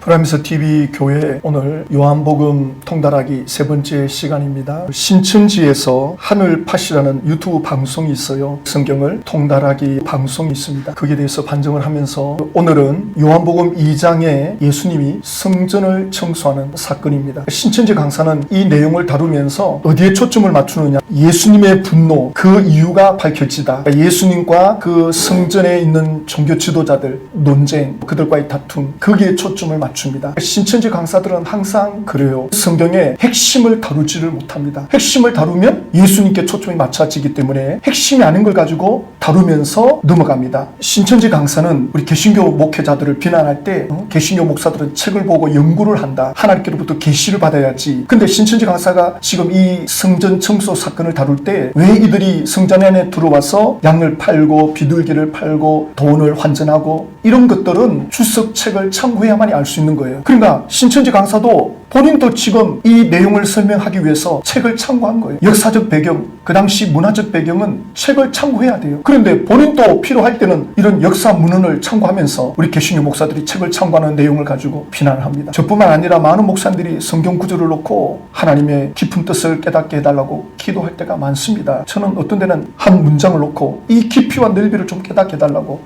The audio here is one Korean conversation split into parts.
프라임스 TV 교회 오늘 요한복음 통달하기 세 번째 시간입니다. 신천지에서 하늘 팟이라는 유튜브 방송이 있어요. 성경을 통달하기 방송이 있습니다. 거기에 대해서 반정을 하면서 오늘은 요한복음 2장에 예수님이 성전을 청소하는 사건입니다. 신천지 강사는 이 내용을 다루면서 어디에 초점을 맞추느냐, 예수님의 분노, 그 이유가 밝혀지다. 예수님과 그 성전에 있는 종교 지도자들 논쟁, 그들과의 다툼, 거기에 초점을 맞춥니다. 신천지 강사들은 항상 그래요. 성경의 핵심을 다루지를 못합니다. 핵심을 다루면 예수님께 초점이 맞춰지기 때문에 핵심이 아닌 걸 가지고 다루면서 넘어갑니다. 신천지 강사는 우리 개신교 목회자들을 비난할 때 개신교 목사들은 책을 보고 연구를 한다. 하나님께로부터 계시를 받아야지. 근데 신천지 강사가 지금 이 성전 청소 사건을 다룰 때 왜 이들이 성전 안에 들어와서 양을 팔고 비둘기를 팔고 돈을 환전하고 이런 것들은 출석책을 참고해야만이 알 수 있는 거예요. 그러니까 신천지 강사도 본인도 지금 이 내용을 설명하기 위해서 책을 참고한 거예요. 역사적 배경, 그 당시 문화적 배경은 책을 참고해야 돼요. 그런데 본인도 필요할 때는 이런 역사 문헌을 참고하면서 우리 개신교 목사들이 책을 참고하는 내용을 가지고 비난을 합니다. 저뿐만 아니라 많은 목사님들이 성경 구절을 놓고 하나님의 깊은 뜻을 깨닫게 해달라고 기도할 때가 많습니다. 저는 어떤 데는 한 문장을 놓고 이 깊이와 넓이를 좀 깨닫게 해달라고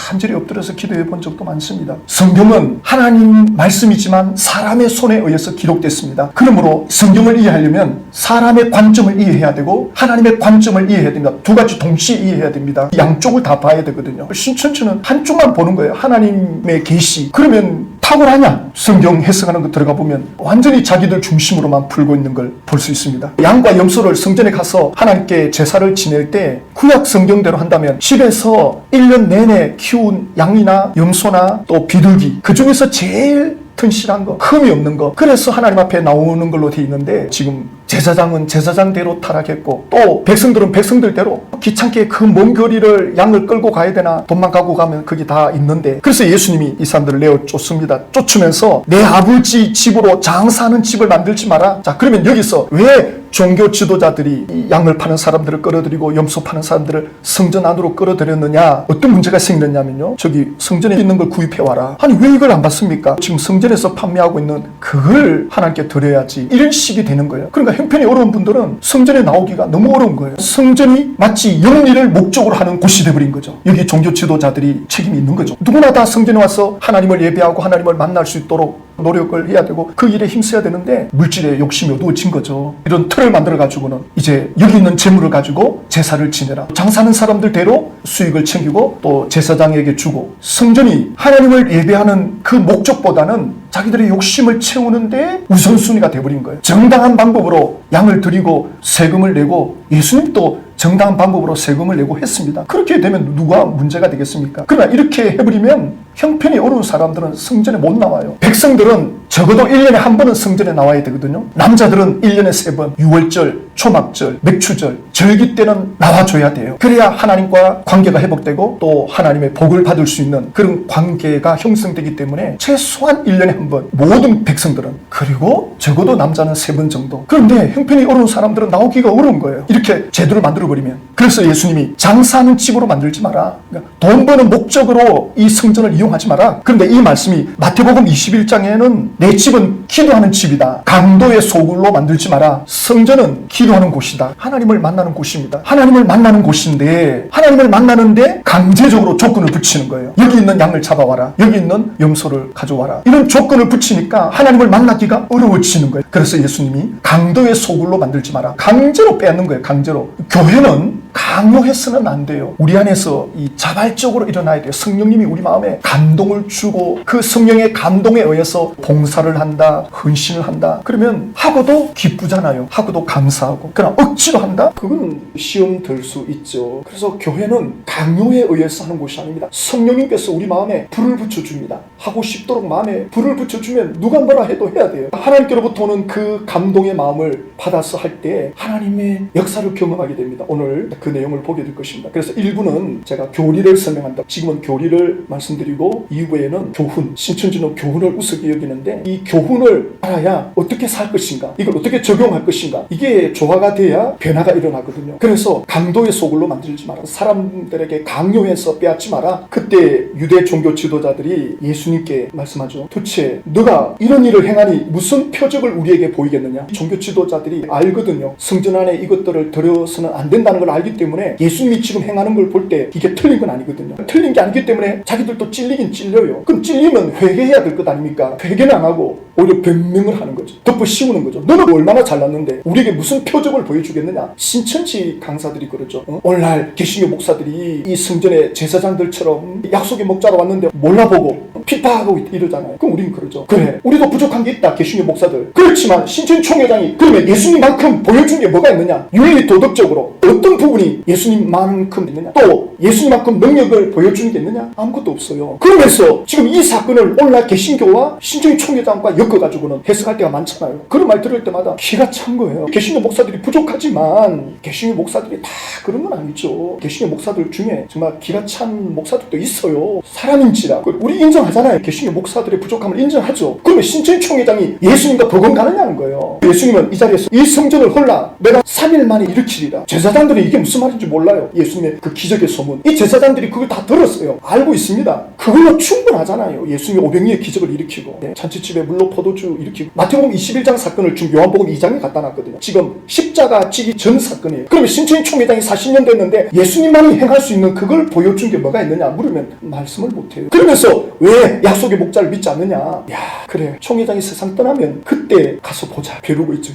간절히 엎드려서 기도해 본 적도 많습니다. 성경은 하나님 말씀이지만 사람의 손에 의해서 기록됐습니다. 그러므로 성경을 이해하려면 사람의 관점을 이해해야 되고 하나님의 관점을 이해해야 됩니다. 두 가지 동시에 이해해야 됩니다. 양쪽을 다 봐야 되거든요. 신천지는 한쪽만 보는 거예요. 하나님의 계시. 그러면 탁월하냐? 성경 해석하는 거 들어가 보면 완전히 자기들 중심으로만 풀고 있는 걸 볼 수 있습니다. 양과 염소를 성전에 가서 하나님께 제사를 지낼 때 구약 성경대로 한다면 집에서 1년 내내 키운 양이나 염소나 또 비둘기, 그 중에서 제일 튼실한 거, 흠이 없는 거, 그래서 하나님 앞에 나오는 걸로 돼 있는데 지금 제사장은 제사장대로 타락했고 또 백성들은 백성들대로 귀찮게 그 먼 거리를 양을 끌고 가야 되나, 돈만 갖고 가면 그게 다 있는데, 그래서 예수님이 이 사람들을 내어 쫓습니다. 쫓으면서 내 아버지 집으로 장사하는 집을 만들지 마라. 자, 그러면 여기서 왜 종교 지도자들이 이 양을 파는 사람들을 끌어들이고 염소 파는 사람들을 성전 안으로 끌어들였느냐, 어떤 문제가 생겼냐면요, 저기 성전에 있는 걸 구입해와라. 아니 왜 이걸 안 받습니까? 지금 성전에서 판매하고 있는 그걸 하나님께 드려야지. 이런 식이 되는 거예요. 그러니까 형편이 어려운 분들은 성전에 나오기가 너무 어려운 거예요. 성전이 마치 영리를 목적으로 하는 곳이 돼버린 거죠. 여기 종교 지도자들이 책임이 있는 거죠. 누구나 다 성전에 와서 하나님을 예배하고 하나님을 만날 수 있도록 노력을 해야 되고 그 일에 힘써야 되는데 물질에 욕심이 어두워진 거죠. 이런 틀을 만들어 가지고는 이제 여기 있는 재물을 가지고 제사를 지내라. 장사하는 사람들대로 수익을 챙기고 또 제사장에게 주고, 성전이 하나님을 예배하는 그 목적보다는 자기들의 욕심을 채우는데 우선순위가 돼버린 거예요. 정당한 방법으로 양을 드리고 세금을 내고, 예수님도 정당한 방법으로 세금을 내고 했습니다. 그렇게 되면 누가 문제가 되겠습니까? 그러나 이렇게 해버리면 형편이 어려운 사람들은 성전에 못 나와요. 백성들은 적어도 1년에 한 번은 성전에 나와야 되거든요. 남자들은 1년에 3번, 유월절, 초막절, 맥추절, 절기 때는 나와줘야 돼요. 그래야 하나님과 관계가 회복되고 또 하나님의 복을 받을 수 있는 그런 관계가 형성되기 때문에 최소한 1년에 한 번, 모든 백성들은, 그리고 적어도 남자는 3번 정도. 그런데 형편이 어려운 사람들은 나오기가 어려운 거예요. 이렇게 제도를 만들어버리면. 그래서 예수님이 장사하는 집으로 만들지 마라. 그러니까 돈 버는 목적으로 이 성전을 이용하지 마라. 그런데 이 말씀이 마태복음 21장에는 내 집은 기도하는 집이다. 강도의 소굴로 만들지 마라. 성전은 기도하는 곳이다. 하나님을 만나는 곳입니다. 하나님을 만나는 곳인데, 하나님을 만나는데 강제적으로 조건을 붙이는 거예요. 여기 있는 양을 잡아와라. 여기 있는 염소를 가져와라. 이런 조건을 붙이니까 하나님을 만나기가 어려워지는 거예요. 그래서 예수님이 강도의 소굴로 만들지 마라. 강제로 빼앗는 거예요. 강제로. 교회는 강요해서는 안 돼요. 우리 안에서 이 자발적으로 일어나야 돼요. 성령님이 우리 마음에 감동을 주고 그 성령의 감동에 의해서 봉사를 한다, 헌신을 한다. 그러면 하고도 기쁘잖아요. 하고도 감사하고. 그러나 억지로 한다? 그건 시험 들 수 있죠. 그래서 교회는 강요에 의해서 하는 곳이 아닙니다. 성령님께서 우리 마음에 불을 붙여줍니다. 하고 싶도록 마음에 불을 붙여주면 누가 뭐라 해도 해야 돼요. 하나님께로부터 오는 그 감동의 마음을 받아서 할 때 하나님의 역사를 경험하게 됩니다. 오늘 그 내용을 보게 될 것입니다. 그래서 1부는 제가 교리를 설명한다. 지금은 교리를 말씀드리고 2부에는 교훈, 신천지는 교훈을 우습게 여기는데 이 교훈을 알아야 어떻게 살 것인가, 이걸 어떻게 적용할 것인가, 이게 조화가 돼야 변화가 일어나거든요. 그래서 강도의 소굴로 만들지 마라. 사람들에게 강요해서 빼앗지 마라. 그때 유대 종교 지도자들이 예수님께 말씀하죠. 도대체 너가 이런 일을 행하니 무슨 표적을 우리에게 보이겠느냐. 종교 지도자들이 알거든요. 성전 안에 이것들을 들여서는 안 된다는 걸 알기 때문에 예수님이 지금 행하는 걸 볼 때 이게 틀린 건 아니거든요. 틀린 게 아니기 때문에 자기들도 찔리긴 찔려요. 그럼 찔리면 회개해야 될 것 아닙니까? 회개는 안 하고 오히려 변명을 하는 거죠. 덮어 씌우는 거죠. 너는 얼마나 잘났는데 우리에게 무슨 표적을 보여주겠느냐. 신천지 강사들이 그러죠. 오늘날 개신교 목사들이 이 성전의 제사장들처럼 약속의 목자로 왔는데 몰라보고 피파하고 이러잖아요. 그럼 우리는 그러죠. 그래, 우리도 부족한 게 있다, 개신교 목사들. 그렇지만 신천지 총회장이 그러면 예수님만큼 보여준 게 뭐가 있느냐. 윤리 도덕적으로 어떤 부분이 예수님만큼 있느냐, 또 예수님만큼 능력을 보여주는 게 있느냐. 아무것도 없어요. 그러면서 지금 이 사건을 오늘날 개신교와 신천지 총회장과 엮어가지고는 해석할 때가 많잖아요. 그런 말 들을 때마다 기가 찬 거예요. 개신교 목사들이 부족하지만 개신교 목사들이 다 그런 건 아니죠. 개신교 목사들 중에 정말 기가 찬 목사들도 있어요. 사람인지라 우리 인정하잖아요. 개신교 목사들의 부족함을 인정하죠. 그러면 신천지 총회장이 예수님과 버금가느냐는 거예요. 예수님은 이 자리에서 이 성전을 홀라 내가 3일 만에 일으키리라. 제사장들이 이게 무슨 말인지 몰라요. 예수님의 그 기적의 소문, 이 제사장들이 그걸 다 들었어요. 알고 있습니다. 그걸로 충분하잖아요. 예수님이 500리의 기적을 일으키고 잔치집에 물로 포도주 일으키고. 마태복음 21장 사건을 지금 요한복음 2장에 갖다 놨거든요. 지금 십자가 지기 전 사건이에요. 그러면 신천지 총회장이 40년 됐는데 예수님만이 행할 수 있는 그걸 보여준 게 뭐가 있느냐 물으면 말씀을 못해요. 그러면서 왜 약속의 목자를 믿지 않느냐. 야, 그래, 총회장이 세상 떠나면 그때 가서 보자. 벼르고 있죠.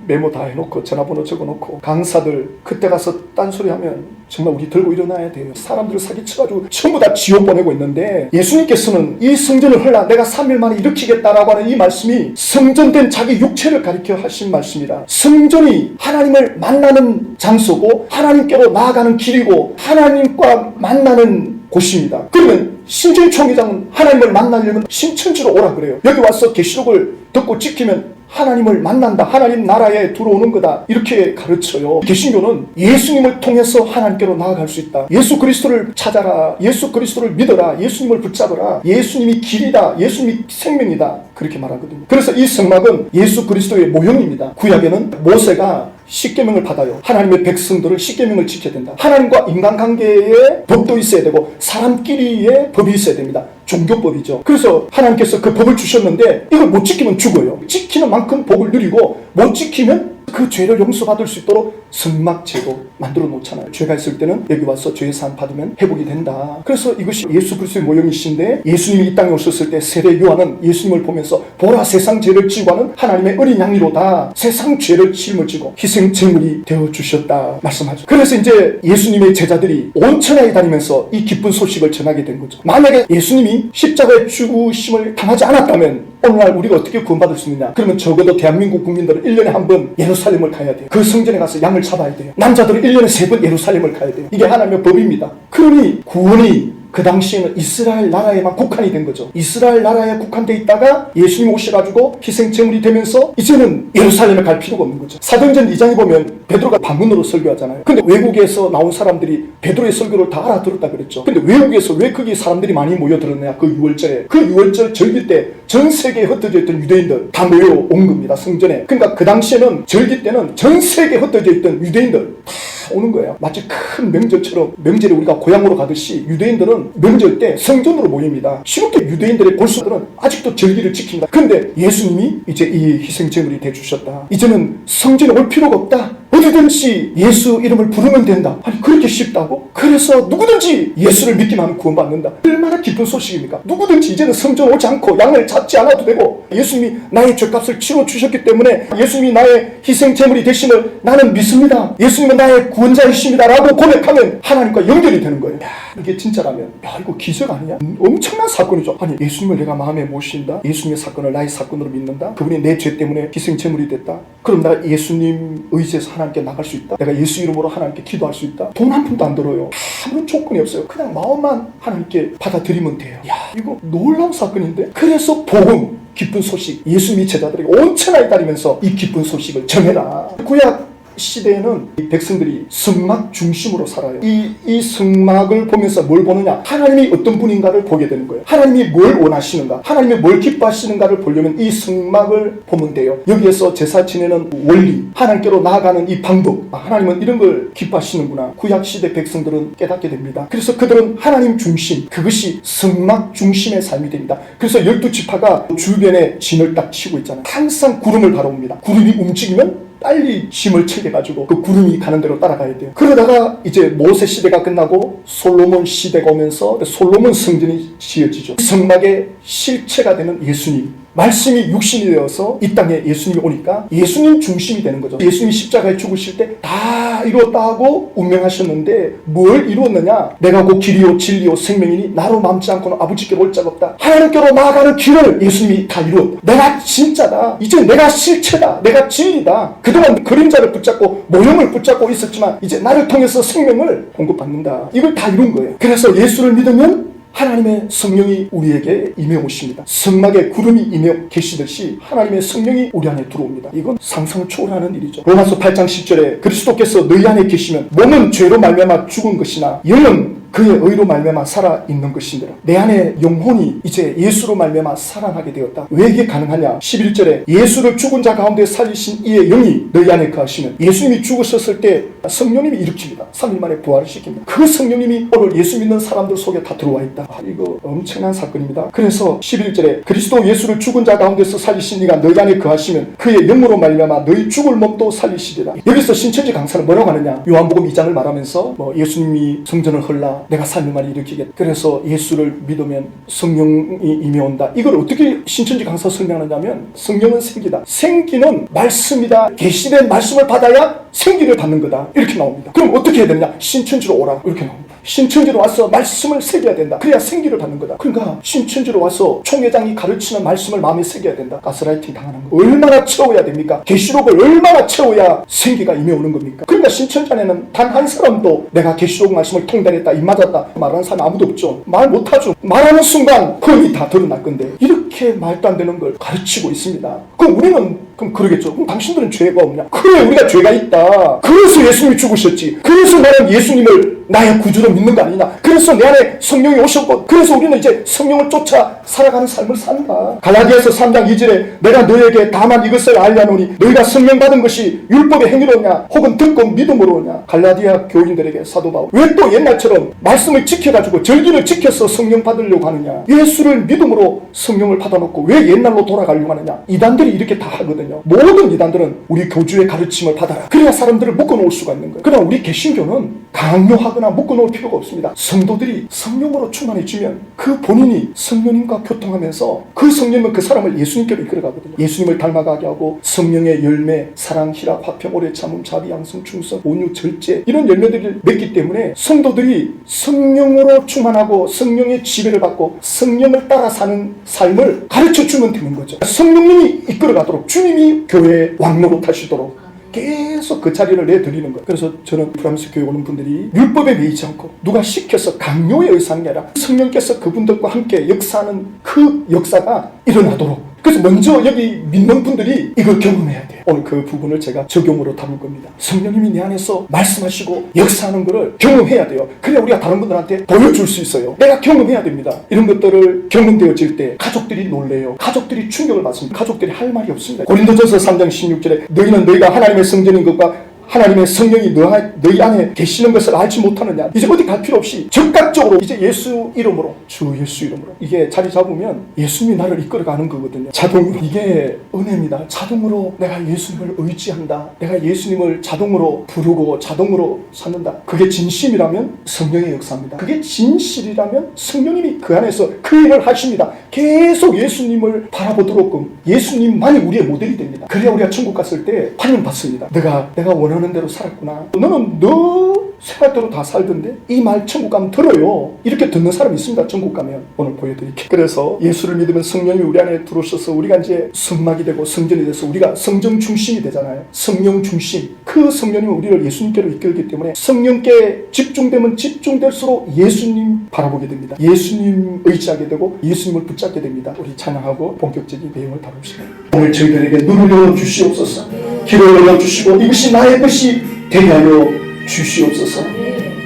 메모 다 해놓고 전화번호 적어놓고. 강사들 그때 가서 딴소리하면 정말 우리 들고 일어나야 돼요. 사람들을 사기쳐가지고 전부 다 지옥 보내고 있는데 예수님께서는 이 성전을 헐라 내가 3일 만에 일으키겠다라고 하는 이 말씀이 성전된 자기 육체를 가리켜 하신 말씀이라. 성전이 하나님을 만나는 장소고 하나님께로 나아가는 길이고 하나님과 만나는 곳입니다. 그러면 신천지 총회장은 하나님을 만나려면 신천지로 오라 그래요. 여기 와서 계시록을 듣고 지키면 하나님을 만난다, 하나님 나라에 들어오는 거다, 이렇게 가르쳐요. 개신교는 예수님을 통해서 하나님께로 나아갈 수 있다. 예수 그리스도를 찾아라, 예수 그리스도를 믿어라, 예수님을 붙잡아라, 예수님이 길이다, 예수님이 생명이다, 그렇게 말하거든요. 그래서 이 성막은 예수 그리스도의 모형입니다. 구약에는 모세가 십계명을 받아요. 하나님의 백성들을 십계명을 지켜야 된다. 하나님과 인간관계에 법도 있어야 되고 사람끼리의 법이 있어야 됩니다. 종교법이죠. 그래서 하나님께서 그 법을 주셨는데 이걸 못 지키면 죽어요. 지키는 만큼 복을 누리고 못 지키면 그 죄를 용서받을 수 있도록 성막제도 만들어 놓잖아요. 죄가 있을 때는 여기 와서 죄 사함 받으면 회복이 된다. 그래서 이것이 예수 그리스도의 모형이신데 예수님이 이 땅에 오셨을 때 세례 요한은 예수님을 보면서 보라 세상 죄를 지고 하는 하나님의 어린 양이로다. 세상 죄를 짊어지고 희생 제물이 되어 주셨다 말씀하죠. 그래서 이제 예수님의 제자들이 온 천하에 다니면서 이 기쁜 소식을 전하게 된 거죠. 만약에 예수님이 십자가의 죽으심을 당하지 않았다면 오늘날 우리가 어떻게 구원받을 수 있느냐? 그러면 적어도 대한민국 국민들은 1년에 한 번 예루살렘을 가야 돼요. 그 성전에 가서 양을 잡아야 돼요. 남자들은 1년에 3번 예루살렘을 가야 돼요. 이게 하나님의 법입니다. 그러니 구원이 그 당시에는 이스라엘 나라에만 국한이 된 거죠. 이스라엘 나라에 국한돼 있다가 예수님 오셔가지고 희생제물이 되면서 이제는 예루살렘에 갈 필요가 없는 거죠. 사도행전 2장에 보면 베드로가 방언으로 설교하잖아요. 근데 외국에서 나온 사람들이 베드로의 설교를 다 알아들었다 그랬죠. 근데 외국에서 왜 거기 사람들이 많이 모여들었냐, 그 6월절에. 그 6월절 절기 때 전 세계에 흩어져 있던 유대인들 다 모여온 겁니다, 성전에. 그러니까 그 당시에는 절기 때는 전 세계에 흩어져 있던 유대인들 다 오는 거예요. 마치 큰 명절처럼, 명절에 우리가 고향으로 가듯이 유대인들은 명절 때 성전으로 모입니다. 쉽게 유대인들의 골수들은 아직도 절기를 지킵니다. 그런데 예수님이 이제 이 희생제물이 되주셨다. 이제는 성전에 올 필요가 없다. 어디든지 예수 이름을 부르면 된다. 아니 그렇게 쉽다고? 그래서 누구든지 예수를 믿기만 하면 구원받는다. 얼마나 기쁜 소식입니까? 누구든지 이제는 성전 오지 않고 양을 잡지 않아도 되고 예수님이 나의 죄값을 치러주셨기 때문에 예수님이 나의 희생제물이 되심을 나는 믿습니다. 예수님은 나의 구원자이십니다 라고 고백하면 하나님과 연결이 되는 거예요. 야, 이게 진짜라면 야 이거 기적 아니냐? 엄청난 사건이죠. 아니 예수님을 내가 마음에 모신다. 예수님의 사건을 나의 사건으로 믿는다. 그분이 내 죄 때문에 희생제물이 됐다. 그럼 나 예수님 의지해서 하나님께 나갈 수 있다. 내가 예수 이름으로 하나님께 기도할 수 있다. 돈 한 푼도 안 들어요. 아무런 조건이 없어요. 그냥 마음만 하나님께 받아들이면 돼요. 야 이거 놀라운 사건인데. 그래서 복음 기쁜 소식, 예수님이 제자들에게 온 천하에 다니면서 이 기쁜 소식을 전해라. 구약 시대에는 이 백성들이 성막 중심으로 살아요. 이 성막을 보면서 뭘 보느냐? 하나님이 어떤 분인가를 보게 되는 거예요. 하나님이 뭘 원하시는가? 하나님이 뭘 기뻐하시는가를 보려면 이 성막을 보면 돼요. 여기에서 제사 지내는 원리, 하나님께로 나아가는 이 방법, 하나님은 이런 걸 기뻐하시는구나. 구약시대 백성들은 깨닫게 됩니다. 그래서 그들은 하나님 중심, 그것이 성막 중심의 삶이 됩니다. 그래서 12지파가 주변에 진을 딱 치고 있잖아요. 항상 구름을 바라봅니다. 구름이 움직이면 빨리 짐을 챙겨가지고 그 구름이 가는 대로 따라가야 돼요. 그러다가 이제 모세 시대가 끝나고 솔로몬 시대가 오면서 솔로몬 성전이 지어지죠. 성막의 실체가 되는 예수님, 말씀이 육신이 되어서 이 땅에 예수님이 오니까 예수님 중심이 되는 거죠. 예수님이 십자가에 죽으실 때 다 이루었다 하고 운명하셨는데 뭘 이루었느냐? 내가 곧 길이요 진리요 생명이니 나로 남지 않고는 아버지께 올 자가 없다. 하나님께로 나아가는 길을 예수님이 다 이루었다. 내가 진짜다. 이제 내가 실체다. 내가 진리다. 그동안 그림자를 붙잡고 모형을 붙잡고 있었지만 이제 나를 통해서 생명을 공급받는다. 이걸 다 이룬 거예요. 그래서 예수를 믿으면 하나님의 성령이 우리에게 임해 오십니다. 성막에 구름이 임해 계시듯이 하나님의 성령이 우리 안에 들어옵니다. 이건 상상을 초월하는 일이죠. 로마서 8장 10절에 그리스도께서 너희 안에 계시면 몸은 죄로 말미암아 죽은 것이나 영은 그의 의로 말미암아 살아있는 것인데라. 내 안에 영혼이 이제 예수로 말미암아 살아나게 되었다. 왜 이게 가능하냐? 11절에 예수를 죽은 자 가운데 살리신 이의 영이 너희 안에 거하시면, 예수님이 죽으셨을 때 성령님이 일으킵니다. 3일 만에 부활을 시킵니다. 그 성령님이 오늘 예수 믿는 사람들 속에 다 들어와 있다. 이거 엄청난 사건입니다. 그래서 11절에 그리스도 예수를 죽은 자 가운데서 살리신 이가 너희 안에 거하시면 그의 영으로 말미암아 너희 죽을 몸도 살리시리라. 여기서 신천지 강사는 뭐라고 하느냐? 요한복음 2장을 말하면서 예수님이 성전을 헐라 내가 3일 만에 일으키겠다. 그래서 예수를 믿으면 성령이 임해 온다. 이걸 어떻게 신천지 강사 설명하느냐면, 성령은 생기다. 생기는 말씀이다. 계시된 말씀을 받아야 생기를 받는 거다. 이렇게 나옵니다. 그럼 어떻게 해야 되느냐? 신천지로 오라. 이렇게 나옵니다. 신천지로 와서 말씀을 새겨야 된다. 그래야 생기를 받는 거다. 그러니까 신천지로 와서 총회장이 가르치는 말씀을 마음에 새겨야 된다. 가스라이팅 당하는 거. 얼마나 채워야 됩니까? 계시록을 얼마나 채워야 생기가 임해 오는 겁니까? 그러니까 신천지 안에는 단 한 사람도 내가 계시록 말씀을 통달했다, 입 맞았다 말하는 사람이 아무도 없죠. 말 못하죠. 말하는 순간 그이 다 드러날 건데 이렇게 말도 안 되는 걸 가르치고 있습니다. 그럼 우리는 그러겠죠. 그럼 당신들은 죄가 없냐? 그래, 우리가 죄가 있다. 그래서 예수님이 죽으셨지. 그래서 나는 예수님을 나의 구주로 믿는 거 아니냐? 그래서 내 안에 성령이 오셨고, 그래서 우리는 이제 성령을 쫓아 살아가는 삶을 산다. 갈라디아서 3장 2절에 내가 너에게 다만 이것을 알려노니 너희가 성령 받은 것이 율법의 행위로냐 혹은 듣고 믿음으로냐. 갈라디아 교인들에게 사도 바울, 왜 또 옛날처럼 말씀을 지켜가지고 절기를 지켜서 성령 받으려고 하느냐? 예수를 믿음으로 성령을 받아놓고 왜 옛날로 돌아가려고 하느냐? 이단들이 이렇게 다 하거든요. 모든 이단들은 우리 교주의 가르침을 받아라. 그래야 사람들을 묶어놓을 수가 있는 거예요. 그러나 우리 개신교는 강요하거나 묶어놓을 필요가 없습니다. 성도들이 성령으로 충만해지면 그 본인이 성령님과 교통하면서 그 성령은 그 사람을 예수님께로 이끌어가거든요. 예수님을 닮아가게 하고 성령의 열매, 사랑, 희락, 화평, 오래 참음, 자비, 양성, 충성, 온유, 절제, 이런 열매들을 맺기 때문에 성도들이 성령으로 충만하고 성령의 지배를 받고 성령을 따라 사는 삶을 가르쳐주면 되는 거죠. 성령님이 이끌어가도록, 주님이 교회의 왕노로 타시도록 계속 그 자리를 내드리는 거예요. 그래서 저는 프랑스 교회 오는 분들이 율법에 매이지 않고 누가 시켜서 강요에 의사한 게 아니라 성령께서 그분들과 함께 역사하는 그 역사가 일어나도록, 그래서 먼저 여기 믿는 분들이 이걸 경험해야 돼요. 오늘 그 부분을 제가 적용으로 담을 겁니다. 성령님이 내 안에서 말씀하시고 역사하는 것을 경험해야 돼요. 그래야 우리가 다른 분들한테 보여줄 수 있어요. 내가 경험해야 됩니다. 이런 것들을 경험되어질 때 가족들이 놀래요. 가족들이 충격을 받습니다. 가족들이 할 말이 없습니다. 고린도전서 3장 16절에 너희는 너희가 하나님의 성전인 것과 하나님의 성령이 너희 안에 계시는 것을 알지 못하느냐. 이제 어디 갈 필요 없이 즉각적으로 이제 예수 이름으로, 주 예수 이름으로 이게 자리 잡으면 예수님이 나를 이끌어가는 거거든요. 자동으로. 이게 은혜입니다. 자동으로 내가 예수님을 의지한다. 내가 예수님을 자동으로 부르고 자동으로 찾는다. 그게 진심이라면 성령의 역사입니다. 그게 진실이라면 성령님이 그 안에서 그 일을 하십니다. 계속 예수님을 바라보도록 예수님만이 우리의 모델이 됩니다. 그래야 우리가 천국 갔을 때 환영 받습니다. 내가 원하는 대로 살았구나. 너는 너 생각대로 다 살던데 이 말 천국 가면 들어요. 이렇게 듣는 사람이 있습니다. 천국 가면. 오늘 보여드릴게요. 그래서 예수를 믿으면 성령이 우리 안에 들어오셔서 우리가 이제 성막이 되고 성전이 돼서 우리가 성전 중심이 되잖아요. 성령 중심. 그 성령님은 우리를 예수님께로 이끌기 때문에 성령께 집중되면 집중될수록 예수님 바라보게 됩니다. 예수님 의지하게 되고 예수님을 붙잡게 됩니다. 우리 찬양하고 본격적인 내용을 다룹시다. 오늘 저희들에게 눈을 열어 주시옵소서. 길을 열어주시고 이것이 나의 것이 되게 하여 주시옵소서.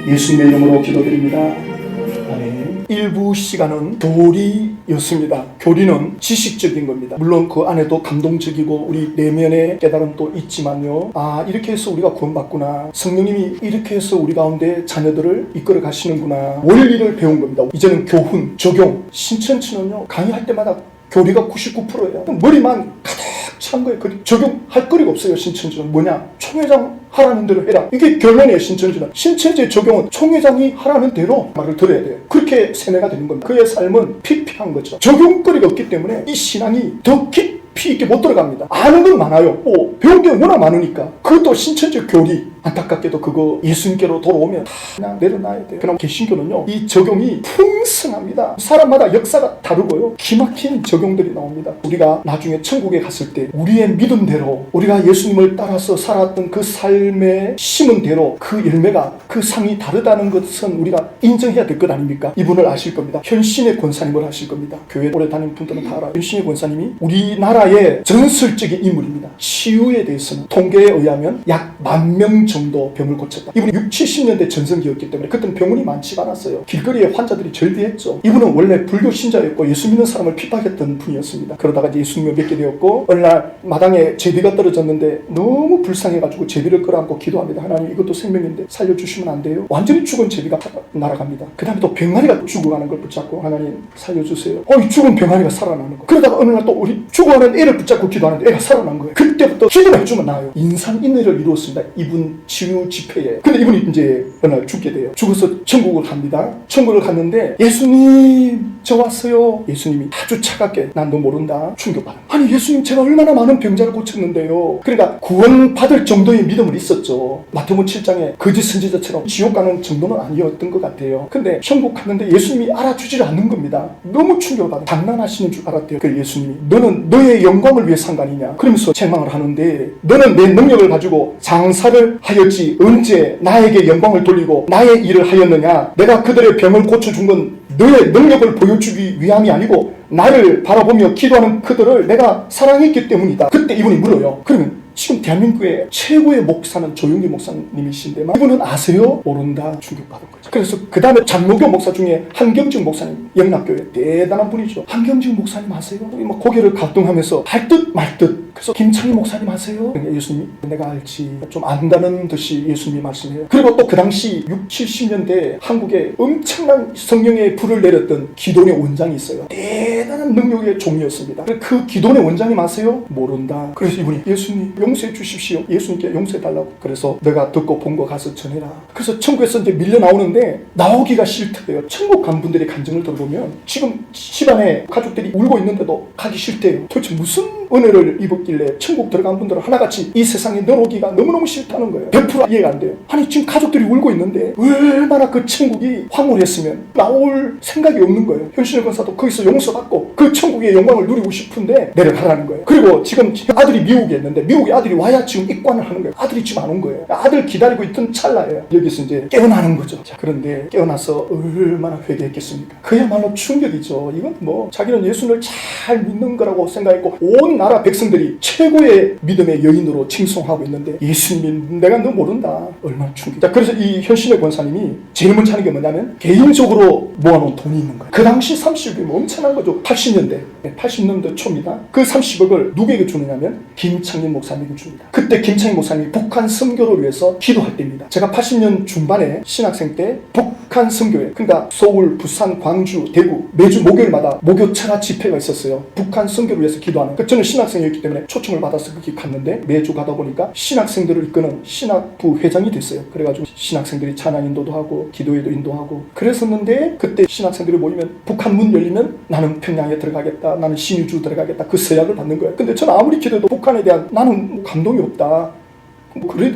예수님의 이름으로 기도드립니다. 아멘. 일부 시간은 교리였습니다. 교리는 지식적인 겁니다. 물론 그 안에도 감동적이고 우리 내면의 깨달음도 있지만요. 아, 이렇게 해서 우리가 구원받구나. 성령님이 이렇게 해서 우리 가운데 자녀들을 이끌어 가시는구나. 원리를 배운 겁니다. 이제는 교훈, 적용. 신천지는요, 강의할 때마다 교리가 99%예요. 머리만 가득 찬 거예요. 적용할 거리가 없어요. 신천지는 뭐냐? 총회장 하라는 대로 해라. 이게 결론이에요. 신천지는. 신천지의 적용은 총회장이 하라는 대로 말을 들어야 돼요. 그렇게 세뇌가 되는 겁니다. 그의 삶은 피폐한 거죠. 적용거리가 없기 때문에 이 신앙이 더 깊이 있게 못 들어갑니다. 아는 건 많아요. 배운 게 워낙 많으니까. 그것도 신천지 교리. 안타깝게도 그거 예수님께로 돌아오면 다 그냥 내려놔야 돼요. 그럼 개신교는요, 이 적용이 풍성합니다. 사람마다 역사가 다르고요, 기막힌 적용들이 나옵니다. 우리가 나중에 천국에 갔을 때 우리의 믿음대로 우리가 예수님을 따라서 살았던 그 삶의 심은 대로 그 열매가, 그 상이 다르다는 것은 우리가 인정해야 될 것 아닙니까? 이분을 아실 겁니다. 현신의 권사님을 아실 겁니다. 교회 오래 다니는 분들은 다 알아요. 현신의 권사님이 우리나라의 전설적인 인물입니다. 치유에 대해서는 통계에 의하면 약 10,000명 정도 병을 고쳤다. 이분이 60, 70년대 전성기였기 때문에 그때는 병원이 많지가 않았어요. 길거리에 환자들이 절비했죠. 이분은 원래 불교 신자였고 예수 믿는 사람을 핍박했던 분이었습니다. 그러다가 이제 예수님을 믿게 되었고, 어느 날 마당에 제비가 떨어졌는데 너무 불쌍해가지고 제비를 끌어안고 기도합니다. 하나님, 이것도 생명인데 살려주시면 안 돼요? 완전히 죽은 제비가 날아갑니다. 그 다음에 또 병아리가 죽어가는 걸 붙잡고, 하나님 살려주세요. 이 죽은 병아리가 살아나는 거예요. 그러다가 어느 날 또 우리 죽어가는 애를 붙잡고 기도하는데 애가 살아난 거예요. 그때부터 기도를 해주면 나아요. 인산인해를 이루었습니다. 이분 치유 집회에. 근데 이분이 이제 어느 날 죽게 돼요. 죽어서 천국을 갑니다. 천국을 갔는데, 예수님 저 왔어요. 예수님이 아주 차갑게, 난 너 모른다, 충격받은. 아니 예수님, 제가 얼마나 많은 병자를 고쳤는데요. 그러니까 구원받을 정도의 믿음은 있었죠. 마태복음 7장에 거짓 선지자처럼 지옥 가는 정도는 아니었던 것 같아요. 근데 천국 갔는데 예수님이 알아주질 않는 겁니다. 너무 충격을 받아요. 장난하시는 줄 알았대요. 그 예수님이, 너는 너의 영광을 위해 산 거 아니냐, 그러면서 책망을 하는데, 너는 내 능력을 가지고 장사를 하였지 언제 나에게 영광을 돌리고 나의 일을 하였느냐. 내가 그들의 병을 고쳐준 건 너의 능력을 보여주기 위함이 아니고 나를 바라보며 기도하는 그들을 내가 사랑했기 때문이다. 그때 이분이 물어요. 그러면 지금 대한민국의 최고의 목사는 조용기 목사님이신데 이분은 아세요? 모른다. 충격받은 거죠. 그래서 그 다음에 장로교 목사 중에 한경직 목사님, 영락교회 대단한 분이죠. 한경직 목사님 아세요? 막 고개를 가동하면서 할 듯 말 듯. 그래서 김창희 목사님 아세요? 예수님이, 내가 알지. 좀 안다는 듯이 예수님이 말씀해요. 그리고 또 그 당시 60, 70년대 한국에 엄청난 성령의 불을 내렸던 기도원의 원장이 있어요. 대단한 능력의 종이었습니다. 그 기도원의 원장님 아세요? 모른다. 그래서 이분이, 예수님 용서해 주십시오. 예수님께 용서해 달라고. 그래서 내가 듣고 본 거 가서 전해라. 그래서 천국에서 이제 밀려 나오는데 나오기가 싫대요. 천국 간 분들의 감정을 들어보면 지금 집안에 가족들이 울고 있는데도 가기 싫대요. 도대체 무슨 은혜를 입었길래 천국 들어간 분들은 하나같이 이 세상에 들어오기가 너무너무 싫다는 거예요. 100% 이해가 안 돼요. 아니 지금 가족들이 울고 있는데 얼마나 그 천국이 황홀했으면 나올 생각이 없는 거예요. 현신의 권사도 거기서 용서받고 그 천국의 영광을 누리고 싶은데 내려가라는 거예요. 그리고 지금 아들이 미국에 있는데 미국에 아들이 와야 지금 입관을 하는 거예요. 아들이 지금 안 온 거예요. 아들 기다리고 있던 찰나예요. 여기서 이제 깨어나는 거죠. 자, 그런데 깨어나서 얼마나 회개했겠습니까? 그야말로 충격이죠. 이건 뭐 자기는 예수를 잘 믿는 거라고 생각했고 온 나라 백성들이 최고의 믿음의 여인으로 칭송하고 있는데 예수님이, 내가 너 모른다. 얼마나 충격. 자, 그래서 이 현신의 권사님이 제일 먼저 하는 게 뭐냐면 개인적으로 모아놓은 돈이 있는 거예요. 그 당시 30억이면 엄청난 거죠. 80년대 초입니다. 그 30억을 누구에게 주느냐면 김창림 목사님에게 줍니다. 그때 김창림 목사님이 북한 선교를 위해서 기도할 때입니다. 제가 80년 중반에 신학생 때 북한 선교회, 그러니까 서울, 부산, 광주, 대구 매주 목요일마다 목요 철학 집회가 있었어요. 북한 선교를 위해서 기도하는. 저는 신학생이었기 때문에 초청을 받아서 거기 갔는데 매주 가다 보니까 신학생들을 이끄는 신학부 회장이 됐어요. 그래가지고 신학생들이 찬양 인도도 하고 기도회도 인도하고 그랬었는데, 그때 신학생들이 모이면 북한 문 열리면 나는 평양에 들어가겠다, 나는 신의주 들어가겠다, 그 서약을 받는 거예요. 근데 저는 아무리 기도해도 북한에 대한 나는 감동이 없다.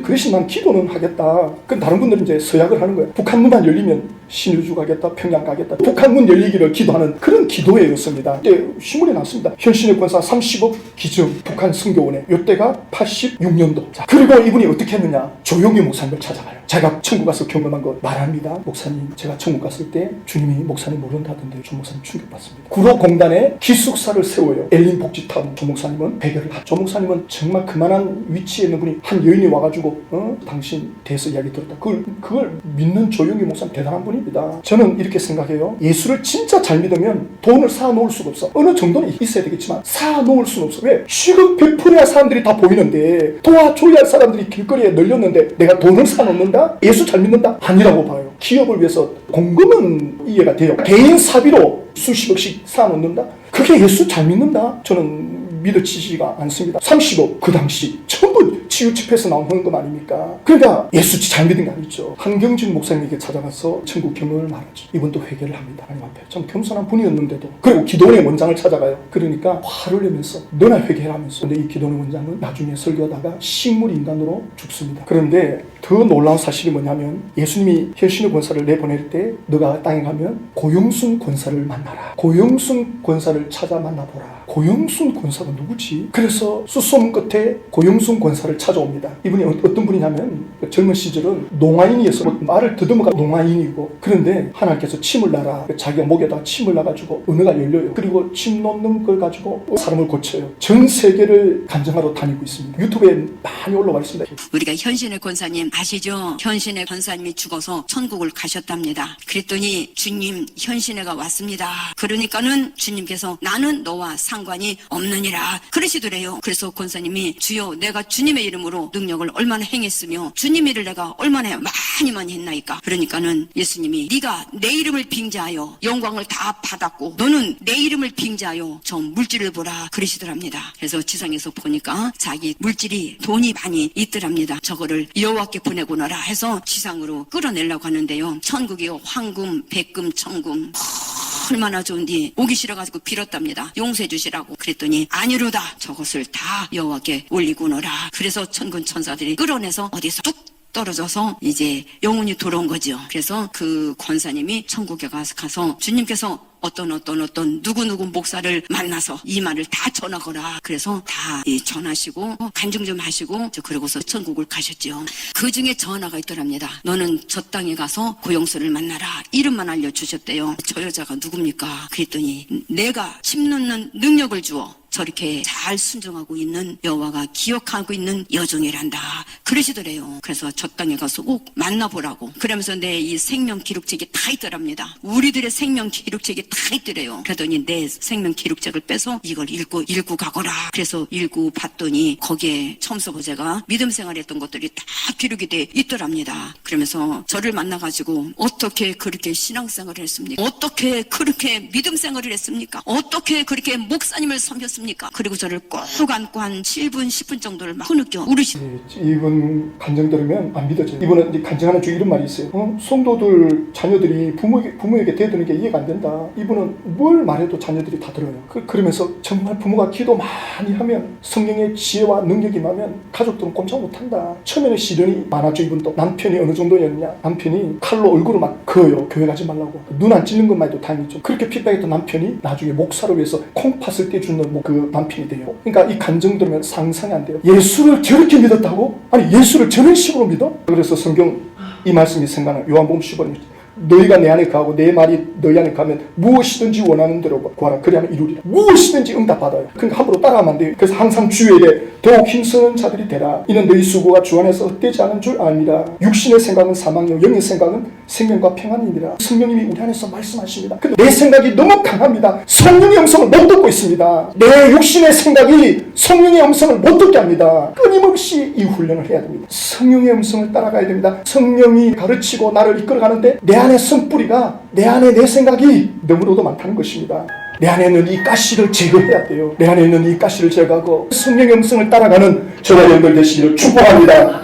그래서 난 기도는 하겠다. 그 다른 분들은 이제 서약을 하는 거예요. 북한 문만 열리면 신의주 가겠다, 평양 가겠다, 북한 문 열리기를 기도하는 그런 기도회였습니다. 그때 신문에 났습니다. 현신의 권사 30억 기증 북한 선교원에. 이때가 86년도. 자, 그리고 이분이 어떻게 했느냐? 조용히 목사님을 찾아가요. 제가 천국 가서 경험한 거 말합니다. 목사님, 제가 천국 갔을 때 주님이 목사님 모른다던데 조 목사님 충격받습니다. 구로공단에 기숙사를 세워요. 엘린 복지타운. 조 목사님은 배결을 하죠. 조 목사님은 정말 그만한 위치에 있는 분이 한 여인이 와가지고 당신 대해서 이야기 들었다. 그걸 믿는 조용히 목사님 대단한 분입니다. 저는 이렇게 생각해요. 예수를 진짜 잘 믿으면 돈을 쌓아놓을 수가 없어. 어느 정도는 있어야 되겠지만 쌓아놓을 수는 없어. 왜? 시급 베풀어야 사람들이 다 보이는데, 도와줘야 할 사람들이 길거리에 널렸는데 내가 돈을 쌓아놓는다? 예수 잘 믿는다? 아니라고 봐요. 기업을 위해서 공금은 이해가 돼요. 개인 사비로 수십억씩 쌓아놓는다? 그게 예수 잘 믿는다? 저는 믿어지지가 않습니다. 30억 그 당시 전부 치유집회에서 나온 헌금 아닙니까? 그러니까 예수 잘 믿은 게 아니죠. 한경진 목사님에게 찾아가서 천국 경험을 말하죠. 이분도 회개를 합니다. 하나님 앞에. 참 겸손한 분이었는데도. 그리고 기도원의 원장을 찾아가요. 그러니까 화를 내면서 너나 회개하면서. 근데 이 기도원의 원장은 나중에 설교하다가 식물인간으로 죽습니다. 그런데 더 놀라운 사실이 뭐냐면, 예수님이 현신의 권사를 내보낼 때 너가 땅에 가면 고영순 권사를 만나라. 고영순 권사를 찾아 만나보라. 고영순 권사가 누구지? 그래서 수소문 끝에 고영순 권사를 찾아옵니다. 이분이 어떤 분이냐면, 젊은 시절은 농아인이어서 말을 더듬어가 농아인이고, 그런데 하나님께서 침을 놔라. 자기가 목에다 침을 놔가지고 언어가 열려요. 그리고 침 놓는 걸 가지고 사람을 고쳐요. 전 세계를 간증하러 다니고 있습니다. 유튜브에 많이 올라와 있습니다. 우리가 현신의 권사님 아시죠? 현신의 권사님이 죽어서 천국을 가셨답니다. 그랬더니 주님 현신의가 왔습니다. 그러니까는 주님께서 나는 너와 상관이 없느니라 그러시더래요. 그래서 권사님이 주여 내가 주님의 이름으로 능력을 얼마나 행했으며 주님 일을 내가 얼마나 많이 했나이까. 그러니까는 예수님이 네가 내 이름을 빙자하여 영광을 다 받았고 너는 내 이름을 빙자하여 저 물질을 보라 그러시더랍니다. 그래서 지상에서 보니까 자기 물질이 돈이 많이 있더랍니다. 저거를 여호와께 보내고 나라 해서 지상으로 끌어내려고 하는데요. 천국이요 황금, 백금, 청금 얼마나 좋은지 오기 싫어가지고 빌었답니다. 용서해 주시라고. 그랬더니 아니로다. 저것을 다 여호와께 올리고 노라. 그래서 천군 천사들이 끌어내서 어디서 뚝 떨어져서 이제 영혼이 돌아온 거죠. 그래서 그 권사님이 천국에 가서 주님께서 어떤 누구 목사를 만나서 이 말을 다 전하거라. 그래서 다 전하시고 간증 좀 하시고 그러고서 천국을 가셨죠. 그 중에 전화가 있더랍니다. 너는 저 땅에 가서 고영수를 만나라. 이름만 알려주셨대요. 저 여자가 누굽니까? 그랬더니 내가 침 놓는 능력을 주어 저렇게 잘 순종하고 있는 여호와가 기억하고 있는 여종이란다 그러시더래요. 그래서 저 땅에 가서 꼭 만나보라고. 그러면서 내 이 생명 기록책이 다 있더랍니다. 우리들의 생명 기록책이 다 있더래요. 그러더니 내 생명 기록책을 빼서 이걸 읽고 가거라. 그래서 읽고 봤더니 거기에 처음서부 제가 믿음 생활했던 것들이 다 기록이 돼 있더랍니다. 그러면서 저를 만나가지고 어떻게 그렇게 신앙생활을 했습니까? 어떻게 그렇게 믿음 생활을 했습니까? 어떻게 그렇게 목사님을 섬겼습니까? 그리고 저를 꼭 안고 한 7분 10분 정도를 막 흐느껴 울으시. 이분 간증 들으면 안 믿어져요. 이분은 간증하는 중 이런 말이 있어요. 성도들 자녀들이 부모에게 대드는 게 이해가 안 된다. 이분은 뭘 말해도 자녀들이 다 들어요. 그러면서 정말 부모가 기도 많이 하면, 성령의 지혜와 능력이 임하면 가족들은 꼼짝 못한다. 처음에는 시련이 많았죠. 이분도 남편이 어느 정도였냐, 남편이 칼로 얼굴을 막 그어요. 교회 가지 말라고. 눈 안 찔는 것만 해도 다행이죠. 그렇게 핍박했던 남편이 나중에 목사를 위해서 콩팥을 떼주는 그 남편이 돼요. 그러니까 이 간증 들으면 상상이 안 돼요. 예수를 저렇게 믿었다고? 아니 예수를 저런 식으로 믿어? 그래서 성경 이 말씀이 생각나요. 요한복음 15장 너희가 내 안에 거하고 내 말이 너희 안에 가면 무엇이든지 원하는 대로 구하라. 그리하면 이루리라. 무엇이든지 응답받아요. 그러니까 함부로 따라하면 안 돼요. 그래서 항상 주에게 더욱 힘쓰는 자들이 되라. 이는 너희 수고가 주 안에서 헛되지 않은 줄 아니라. 육신의 생각은 사망이요 영의 생각은 생명과 평안이니라. 성령님이 우리 안에서 말씀하십니다. 근데 내 생각이 너무 강합니다. 성령의 음성을 못 듣고 있습니다. 내 육신의 생각이 성령의 음성을 못 듣게 합니다. 끊임없이 이 훈련을 해야 됩니다. 성령의 음성을 따라가야 됩니다. 성령이 가르치고 나를 이끌어가는데 내 안에 성뿌리가, 내 안에 내 생각이 너무나도 많다는 것입니다. 내 안에 있는 이 가시를 제거해야 돼요. 내 안에 있는 이 가시를 제거하고 성령의 음성을 따라가는 저와 여러분들 되시기를 축복합니다.